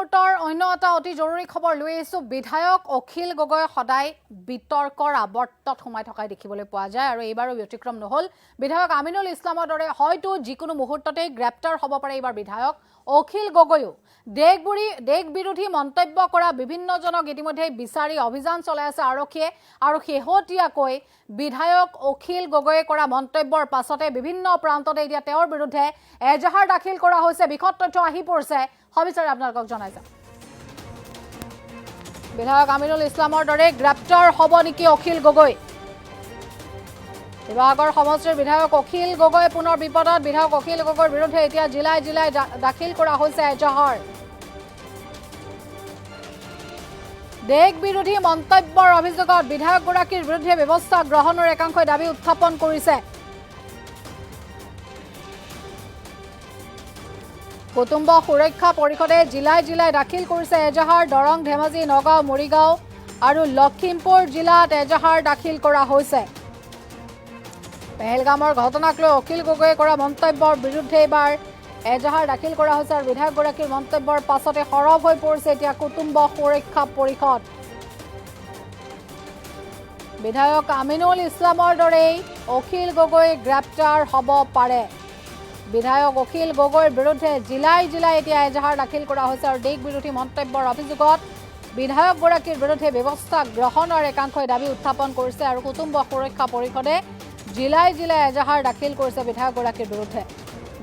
মুহূৰ্তৰ অন্য এটা অতি জৰুৰী খবৰ লৈ আহিছো। বিধায়ক অখিল গগৈ সদায় বিতৰ্কৰ আৱৰ্তত সোমাই থকাই দেখিবলৈ পোৱা যায় আৰু এইবাৰো ব্যতিক্ৰম নহল। বিধায়ক আমিনুল ইছলামৰ দৰে হয়তো যিকোনো মুহূৰ্ততেই গ্ৰেপ্তাৰ হ'ব পাৰে এইবাৰ বিধায়ক অখিল গগৈও। দেশ বিৰোধী মন্তব্য কৰা বিভিন্নজনক ইতিমধ্যে বিচাৰি অভিযান চলাই আছে আৰক্ষীয়ে আৰু শেহতীয়াকৈ বিধায়ক অখিল গগৈয়ে কৰা মন্তব্যৰ পাছতে বিভিন্ন প্ৰান্ততে এতিয়া তেওঁৰ বিৰুদ্ধে এজাহাৰ দাখিল কৰা হৈছে। বিশদ তথ্য আহি পৰিছে, সবিস্তাৰে আপোনালোকক জনাই যাম। বিধায়ক আমিনুল ইছলামৰ দৰে গ্ৰেপ্তাৰ হ'ব নেকি অখিল গগৈ? শিৱসাগৰ সমষ্টিৰ বিধায়ক অখিল গগৈ পুনৰ বিপদত। বিধায়ক অখিল গগৈৰ বিৰুদ্ধে এতিয়া জিলাই জিলাই দাখিল কৰা হৈছে এজাহাৰ। দেশ বিৰোধী মন্তব্যৰ অভিযোগত বিধায়কগৰাকীৰ বিৰুদ্ধে ব্যৱস্থা গ্ৰহণৰ একাংশই দাবী উত্থাপন কৰিছে। কুটুম্ব সুৰক্ষা পৰিষদে জিলাই জিলাই দাখিল কৰিছে এজাহাৰ। দৰং, ধেমাজি, নগাঁও, মৰিগাঁও আৰু লখিমপুৰ জিলাত এজাহাৰ দাখিল কৰা হৈছে। পেহেলগামৰ ঘটনাক লৈ অখিল গগৈয়ে কৰা মন্তব্যৰ বিৰুদ্ধে এইবাৰ এজাহাৰ দাখিল কৰা হৈছে আৰু বিধায়কগৰাকীৰ মন্তব্যৰ পাছতে সৰব হৈ পৰিছে এতিয়া কুটুম্ব সুৰক্ষা পৰিষদ। বিধায়ক আমিনুল ইছলামৰ দৰেই অখিল গগৈ গ্ৰেপ্তাৰ হ'ব পাৰে। বিধায়ক অখিল গগৈৰ বিৰুদ্ধে জিলাই জিলাই এতিয়া এজাহাৰ দাখিল কৰা হৈছে আৰু দেশ বিৰোধী মন্তব্যৰ অভিযোগত বিধায়কগৰাকীৰ বিৰুদ্ধে ব্যৱস্থা গ্ৰহণৰ একাংশই দাবী উত্থাপন কৰিছে আৰু কুটুম্ব সুৰক্ষা পৰিষদে জিলাই জিলাই এজাহাৰ দাখিল কৰিছে বিধায়কগৰাকীৰ বিৰুদ্ধে।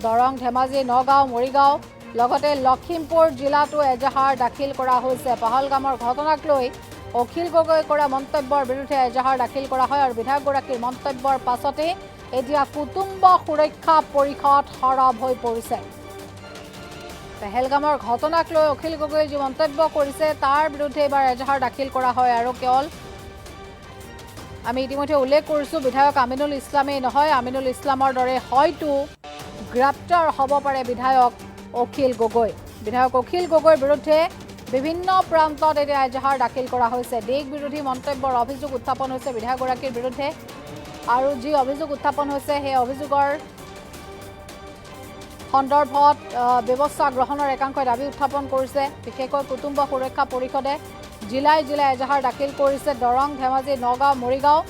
দৰং, ধেমাজি, নগাঁও, মৰিগাঁও লগতে লখিমপুৰ জিলাতো এজাহাৰ দাখিল কৰা হৈছে। পাহলগামৰ ঘটনাক লৈ অখিল গগৈয়ে কৰা মন্তব্যৰ বিৰুদ্ধে এজাহাৰ দাখিল কৰা হয় আৰু বিধায়কগৰাকীৰ মন্তব্যৰ পাছতে এতিয়া কুটুম্ব সুৰক্ষা পৰিষদ সৰব হৈ পৰিছে। পেহেলগামৰ ঘটনাক লৈ অখিল গগৈয়ে যি মন্তব্য কৰিছে তাৰ বিৰুদ্ধে এইবাৰ এজাহাৰ দাখিল কৰা হয় আৰু কেৱল আমি ইতিমধ্যে উল্লেখ কৰিছোঁ বিধায়ক আমিনুল ইছলামেই নহয়, আমিনুল ইছলামৰ দৰে হয়তো গ্ৰেপ্তাৰ হ'ব পাৰে বিধায়ক অখিল গগৈ। বিধায়ক অখিল গগৈৰ বিৰুদ্ধে বিভিন্ন প্ৰান্তত এতিয়া এজাহাৰ দাখিল কৰা হৈছে। দেশ বিৰোধী মন্তব্যৰ অভিযোগ উত্থাপন হৈছে বিধায়কগৰাকীৰ বিৰুদ্ধে আৰু যি অভিযোগ উত্থাপন হৈছে সেই অভিযোগৰ সন্দৰ্ভত ব্যৱস্থা গ্ৰহণৰ একাংশই দাবী উত্থাপন কৰিছে। বিশেষকৈ কুটুম্ব সুৰক্ষা পৰিষদে জিলাই জিলাই এজাহাৰ দাখিল কৰিছে। দৰং, ধেমাজি, নগাঁও, মৰিগাঁও,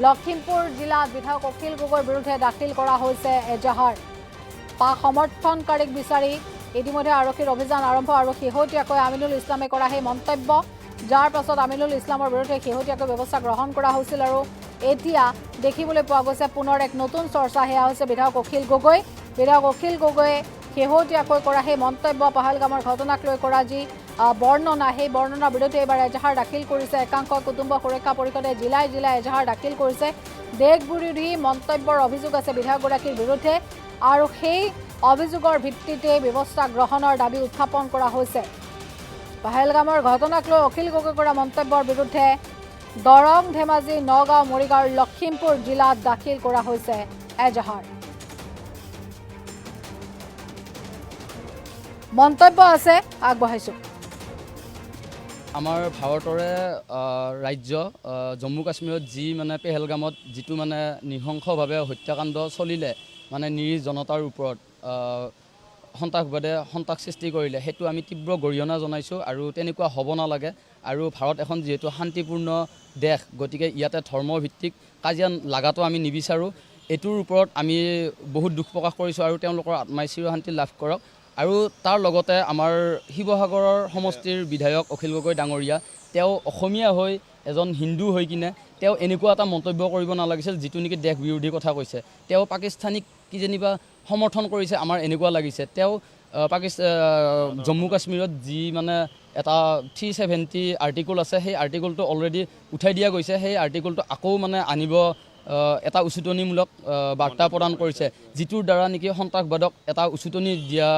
লখিমপুৰ জিলাত বিধায়ক অখিল গগৈৰ বিৰুদ্ধে দাখিল কৰা হৈছে এজাহাৰ। সমৰ্থনকাৰীক বিচাৰি ইতিমধ্যে আৰক্ষীৰ অভিযান আৰম্ভ আৰু শেহতীয়াকৈ আমিনুল ইছলামে কৰা সেই মন্তব্য যাৰ পাছত আমিনুল ইছলামৰ বিৰুদ্ধে শেহতীয়াকৈ ব্যৱস্থা গ্ৰহণ কৰা হৈছিল আৰু এতিয়া দেখিবলৈ পোৱা গৈছে পুনৰ এক নতুন চৰ্চা। সেয়া হৈছে বিধায়ক অখিল গগৈ। বিধায়ক অখিল গগৈয়ে শেহতীয়াকৈ কৰা সেই মন্তব্য, পাহলগামৰ ঘটনাক লৈ কৰা যি বৰ্ণনা, সেই বৰ্ণনাৰ বিৰুদ্ধে এইবাৰ এজাহাৰ দাখিল কৰিছে একাংশ কুটুম্ব সুৰক্ষা পৰিষদে জিলাই জিলাই এজাহাৰ দাখিল কৰিছে। দেশ বিৰোধী মন্তব্যৰ অভিযোগ আছে বিধায়কগৰাকীৰ বিৰুদ্ধে আৰু সেই অভিযোগৰ ভিত্তিতে ব্যৱস্থা গ্ৰহণৰ দাবী উত্থাপন কৰা হৈছে। পেহেলগামৰ ঘটনাক লৈ অখিল গগৈ কৰা মন্তব্যৰ বিৰুদ্ধে দৰং, ধেমাজি, নগাঁও, মৰিগাঁও, লখিমপুৰ জিলাত দাখিল কৰা হৈছে এজাহাৰ। মন্তব্য আছে, আগবঢ়াইছোঁ। আমাৰ ভাৰতৰে ৰাজ্য জম্মু কাশ্মীৰত যি পেহেলগামত যিটো নৃশংসভাৱে হত্যাকাণ্ড চলিলে, নিৰীহ জনতাৰ ওপৰত সন্ত্ৰাসবাদে সন্ত্ৰাস সৃষ্টি কৰিলে, সেইটো আমি তীব্ৰ গৰিহণা জনাইছোঁ আৰু তেনেকুৱা হ'ব নালাগে। আৰু ভাৰত এখন যিহেতু শান্তিপূৰ্ণ দেশ, গতিকে ইয়াতে ধৰ্মভিত্তিক কাজিয়া লাগাটো আমি নিবিচাৰোঁ। এইটোৰ ওপৰত আমি বহুত দুখ প্ৰকাশ কৰিছোঁ আৰু তেওঁলোকৰ আত্মাই চিৰশান্তি লাভ কৰক। আৰু তাৰ লগতে আমাৰ শিৱসাগৰৰ সমষ্টিৰ বিধায়ক অখিল গগৈ ডাঙৰীয়া, তেওঁ অসমীয়া হৈ এজন হিন্দু হৈ কিনে তেওঁ এনেকুৱা এটা মন্তব্য কৰিব নালাগিছিল যিটো নেকি দেশ বিৰোধী কথা কৈছে। তেওঁ পাকিস্তানীক কিজানিবা সমৰ্থন কৰিছে আমাৰ এনেকুৱা লাগিছে। তেওঁ জম্মু কাশ্মীৰত যি এটা 370 আৰ্টিকল আছে, সেই আৰ্টিকলটো অলৰেডি উঠাই দিয়া গৈছে। সেই আৰ্টিকলটো আকৌ আনিব এটা উচতনিমূলক বাৰ্তা প্ৰদান কৰিছে, যিটোৰ দ্বাৰা নেকি সন্ত্ৰাসবাদক এটা উচতনি দিয়া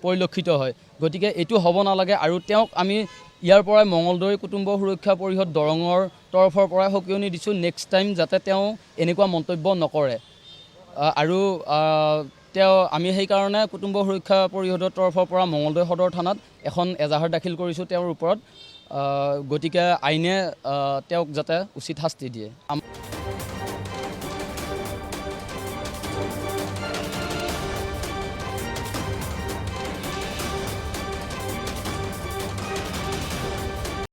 পৰিলক্ষিত হয়। গতিকে এইটো হ'ব নালাগে আৰু তেওঁক আমি ইয়াৰ পৰাই মঙলদৈ কুটুম্ব সুৰক্ষা পৰিষদ দৰঙৰ তৰফৰ পৰাই সকিয়নি দিছোঁ, নেক্সট টাইম যাতে তেওঁ এনেকুৱা মন্তব্য নকৰে। আৰু আমি সেইকাৰণে কুটুম্ব সুৰক্ষা পৰিষদৰ তৰফৰ পৰা মঙলদৈ সদৰ থানাত এখন এজাহাৰ দাখিল কৰিছোঁ তেওঁৰ ওপৰত। গতিকে আইনে তেওঁক যাতে উচিত শাস্তি দিয়ে।